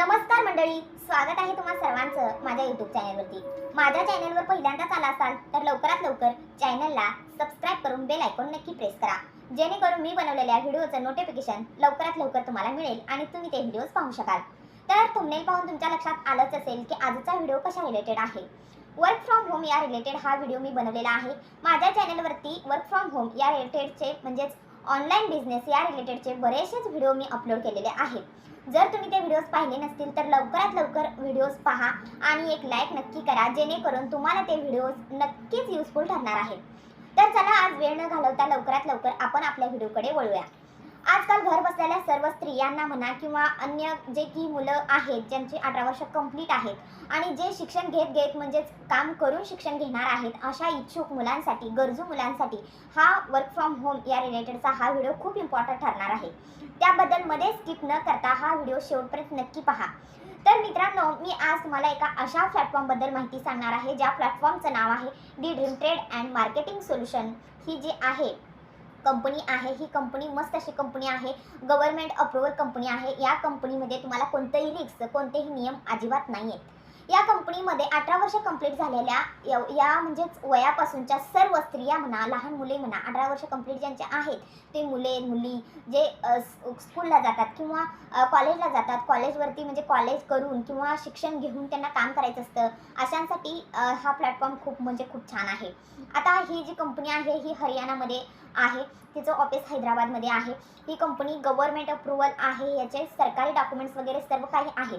नमस्कार मंडळी, स्वागत आहे तुम्हा सर्वांचं माझ्या YouTube चॅनलवरती। माझ्या चॅनलवर पहिल्यांदाच आला असाल तर लवकरात लवकर चॅनलला सबस्क्राइब करून बेल आयकॉन नक्की प्रेस करा, जेणेकरून मी बनवलेल्या व्हिडिओचं नोटिफिकेशन लवकरात लवकर तुम्हाला मिळेल आणि तुम्ही ते व्हिडिओज पाहू शकाल। तर थंबनेल पाहून तुमच्या लक्षात आलंच असेल की आजचा व्हिडिओ कशा रिलेटेड आहे। वर्क फ्रॉम होम या रिलेटेड हा व्हिडिओ मी बनवलेला आहे। माझ्या चॅनलवरती वर्क फ्रॉम होम या रिलेटेडचे म्हणजेच ऑनलाईन बिझनेस या रिलेटेडचे बरेचसे व्हिडिओ मी अपलोड केलेले आहेत। जर तुम्ही ते व्हिडिओज पाहिले नसतील तर लवकरात लवकर व्हिडिओज पहा आणि एक लाईक नक्की करा, जेणेकरून तुम्हाला ते व्हिडिओज नक्कीच युजफुल ठरणार आहेत। तर चला आज वेळ न घालवता लवकरात लवकर आपण आपल्या व्हिडिओकडे वळूया। आजकाल घर बसलेल्या सर्व स्त्रियांना म्हणा किंवा अन्य जे की मुलं आहेत ज्यांची 18 वर्ष कंप्लीट आहेत आणि जे शिक्षण घेत म्हणजेच काम करून शिक्षण घेणार आहेत, अशा इच्छुक मुलांसाठी, गरजू मुलांसाठी हा वर्क फ्रॉम होम या रिलेटेडचा हा व्हिडिओ खूप इम्पॉर्टंट ठरणार आहे। त्याबद्दल मध्ये स्किप न करता हा व्हिडिओ शेवटपर्यंत नक्की पहा। तर मित्रांनो, मी आज तुम्हाला एका अशा प्लॅटफॉर्मबद्दल माहिती सांगणार आहे ज्या प्लॅटफॉर्मचं नाव आहे the dream trade and marketing solution. ही जी आहे कंपनी आहे, ही कंपनी मस्त अशी कंपनी आहे, गव्हर्नमेंट अप्रूव्हल कंपनी आहे। या कंपनीमध्ये तुम्हाला कोणतेही रिस्क, कोणतेही नियम अजिबात नाही आहेत। या कंपनीमध्ये 18 वर्ष कंप्लीट झालेल्या या म्हणजेच वयापासूनच्या सर्व स्त्रिया म्हणा, लहान मुले म्हणा, 18 वर्ष कंप्लीट ज्यांचे आहेत ते मुले मुली जे स्कूलला जातात किंवा कॉलेजला जातात, कॉलेजवरती म्हणजे कॉलेज करून किंवा शिक्षण घेऊन त्यांना काम करायचं असतं, अशांसाठी हा प्लॅटफॉर्म खूप छान आहे। आता ही जी कंपनी आहे ही हरियाणामध्ये आहे, तिचं ऑफिस हैदराबादमध्ये आहे। ही कंपनी गव्हर्नमेंट अप्रूव्हल आहे, याचे सरकारी डॉक्युमेंट्स वगैरे सर्व काही आहे।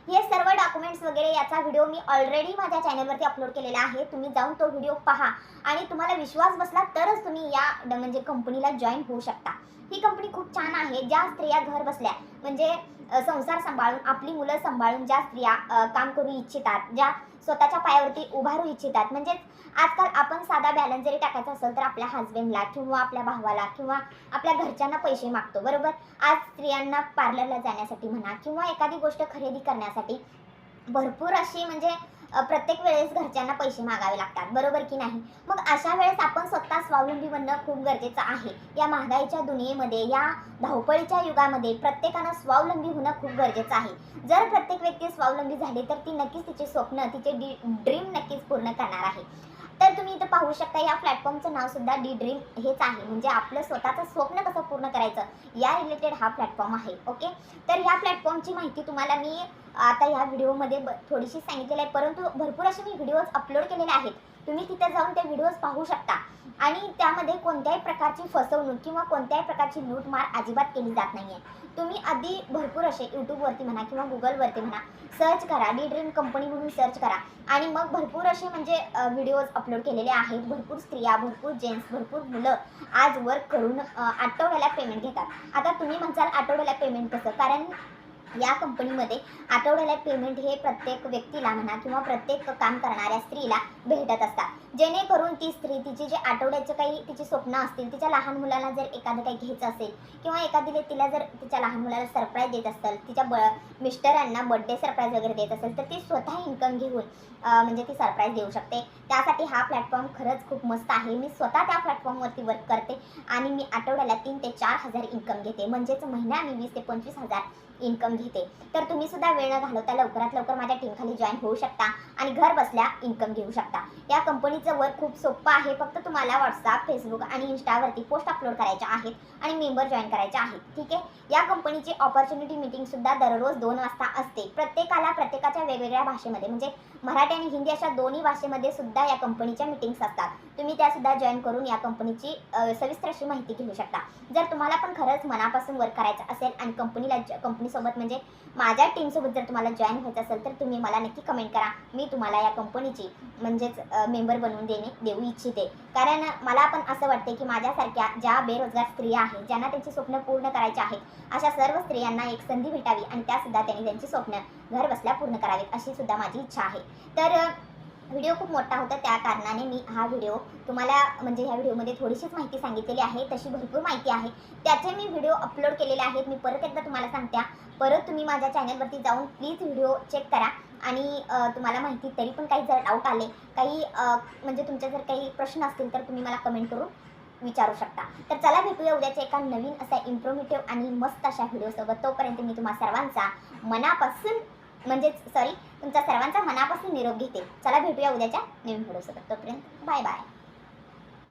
हे सर्व डॉक्युमेंट्स वगैरे याचा व्हिडिओ मी ऑलरेडी माझ्या चॅनलवरती अपलोड केलेला आहे। तुम्ही जाऊन तो व्हिडिओ पहा आणि तुम्हाला विश्वास बसला तरच तुम्ही या म्हणजे कंपनीला जॉईन होऊ शकता। ही कंपनी खूप छान आहे। ज्या स्त्रिया घर बसल्या म्हणजे संसार सांभाळून, आपली मुलं सांभाळून ज्या स्त्रिया काम करू इच्छितात, ज्या स्वतःच्या पायावरती उभारू इच्छितात, म्हणजेच आजकाल आपण साधा बॅलन्स जरी टाकायचा असेल तर आपल्या हस्बंडला किंवा आपल्या भावाला किंवा आपल्या घरच्यांना पैसे मागतो, बरोबर। आज स्त्रियांना पार्लरला जाण्यासाठी म्हणा किंवा एखादी गोष्ट खरेदी करण्यासाठी भरपूर अशी म्हणजे प्रत्येक वेळेस घरच्यांना पैसे मागावे लागतात, बरोबर की नाही। मग अशा वेळेस आपण स्वतः स्वावलंबी बनणं खूप गरजेचं आहे। या महागाईच्या दुनियेमध्ये, या धावपळीच्या युगामध्ये प्रत्येकानं स्वावलंबी होणं खूप गरजेचं आहे। जर प्रत्येक व्यक्ती स्वावलंबी झाली तर ती नक्कीच तिचे स्वप्न, तिचे ड्रीम नक्कीच पूर्ण करणार आहे। तर तुम्ही इथं पाहू शकता या प्लॅटफॉर्मचं नाव सुद्धा डी ड्रीम हेच आहे, म्हणजे आपलं स्वतःचं स्वप्न कसं पूर्ण करायचं या रिलेटेड हा प्लॅटफॉर्म आहे। ओके, तर या प्लॅटफॉर्मची माहिती तुम्हाला मी आता या व्हिडिओमध्ये थोडीशी सांगितलेली आहे, परंतु भरपूर असे मी व्हिडिओज अपलोड केलेले आहेत। तुम्ही तिथे जाऊन ते व्हिडिओज पाहू शकता आणि त्यामध्ये कोणत्याही प्रकारची फसवणूक किंवा कोणत्याही प्रकारची लूटमार अजिबात केली जात नाहीये। तुम्ही आधी भरपूर असे यूट्यूबवरती म्हणा किंवा गुगलवरती म्हणा सर्च करा, डी ड्रीम कंपनी म्हणून सर्च करा आणि मग भरपूर असे म्हणजे व्हिडिओज अपलोड केलेले आहेत। भरपूर स्त्रिया, भरपूर जेंट्स, भरपूर मुलं आज वर्क करून आठवड्याला पेमेंट घेतात। आता तुम्ही म्हणसाल आठवड्याला पेमेंट कसं, कारण या कंपनीमध्ये आठवड्याला पेमेंट हे प्रत्येक व्यक्तीला म्हणा किंवा प्रत्येक काम करणाऱ्या स्त्रीला भेटत असतात, जेणेकरून ती स्त्री तिची जे आठवड्याचं काही तिची स्वप्न असतील, तिच्या लहान मुलाला जर एखादं काही घ्यायचं असेल किंवा एखादी तिला जर तिच्या लहान मुलाला सरप्राईज देत असेल, तिच्या मिस्टरांना बर्थडे सरप्राईज वगैरे देत असेल तर ती स्वतः इन्कम घेऊन म्हणजे ती सरप्राईज देऊ शकते। त्यासाठी हा प्लॅटफॉर्म खरंच खूप मस्त आहे। मी स्वतः त्या प्लॅटफॉर्मवरती वर्क करते आणि मी आठवड्याला 3 ते 4 हजार इन्कम घेते, म्हणजेच महिना मी 20 ते 25 हजार इन्कम घेते। तर तुम्ही सुद्धा वेळ न घालवता लवकरात लवकर माझ्या टीमखाली जॉईन होऊ शकता आणि घर बसल्या इन्कम घेऊ शकता। या कंपनीचं वर्क खूप सोपं आहे। फक्त तुम्हाला व्हॉट्सअप, फेसबुक आणि इंस्टावरती पोस्ट अपलोड करायच्या आहेत आणि मेंबर जॉईन करायचे आहेत, ठीक आहे। या कंपनीची ऑपॉर्च्युनिटी मीटिंग सुद्धा दररोज 2 वाजता असते। प्रत्येकाला प्रत्येकाच्या वेगवेगळ्या भाषेमध्ये म्हणजे मराठी आणि हिंदी अशा दोन्ही भाषेमध्ये सुद्धा या कंपनीच्या मीटिंग्स असतात। तुम्ही त्या सुद्धा जॉईन करून या कंपनीची सविस्तर अशी माहिती घेऊ शकता। जर तुम्हाला पण खरंच मनापासून वर्क करायचं असेल आणि कंपनीसोबत म्हणजे माझ्या टीमसोबत जर तुम्हाला जॉईन व्हायचं असेल तर तुम्ही मला नक्की कमेंट करा। मी तुम्हाला या कंपनीची म्हणजेच मेंबर बनवून देऊ इच्छिते, कारण मला पण असं वाटते की माझ्यासारख्या ज्या बेरोजगार स्त्रिया आहेत, ज्यांना त्यांची स्वप्न पूर्ण करायची आहेत, अशा सर्व स्त्रियांना एक संधी भेटावी आणि त्यासुद्धा त्यांनी त्यांची स्वप्न घर बसल्या पूर्ण करावीत अशी सुद्धा माझी इच्छा आहे। तर व्हिडिओ खूप मोठा होता, त्या कारणाने मी हा व्हिडिओ तुम्हाला म्हणजे ह्या व्हिडिओमध्ये थोडीशीच माहिती सांगितलेली आहे। तशी भरपूर माहिती आहे, त्याचे मी व्हिडिओ अपलोड केलेले आहेत। मी परत एकदा तुम्हाला सांगते, परत तुम्ही माझ्या चॅनलवरती जाऊन प्लीज व्हिडिओ चेक करा आणि तुम्हाला माहिती तरी पण काही जर डाऊट आले, काही म्हणजे तुमचे जर काही प्रश्न असतील तर तुम्ही मला कमेंट करून विचारू शकता. तर चला भेटूया उद्याच्या एका नवीन असा इन्फॉर्मेटिव्ह आणि मस्त अशा व्हिडिओसोबत. तोपर्यंत मी तुम्हा सर्वांचा मनापासून तुमच्या सर्वांचा मनापासून निरोप घेते. चला भेटूया उद्याच्या नवीन व्हिडिओसोबत. तोपर्यंत बाय बाय.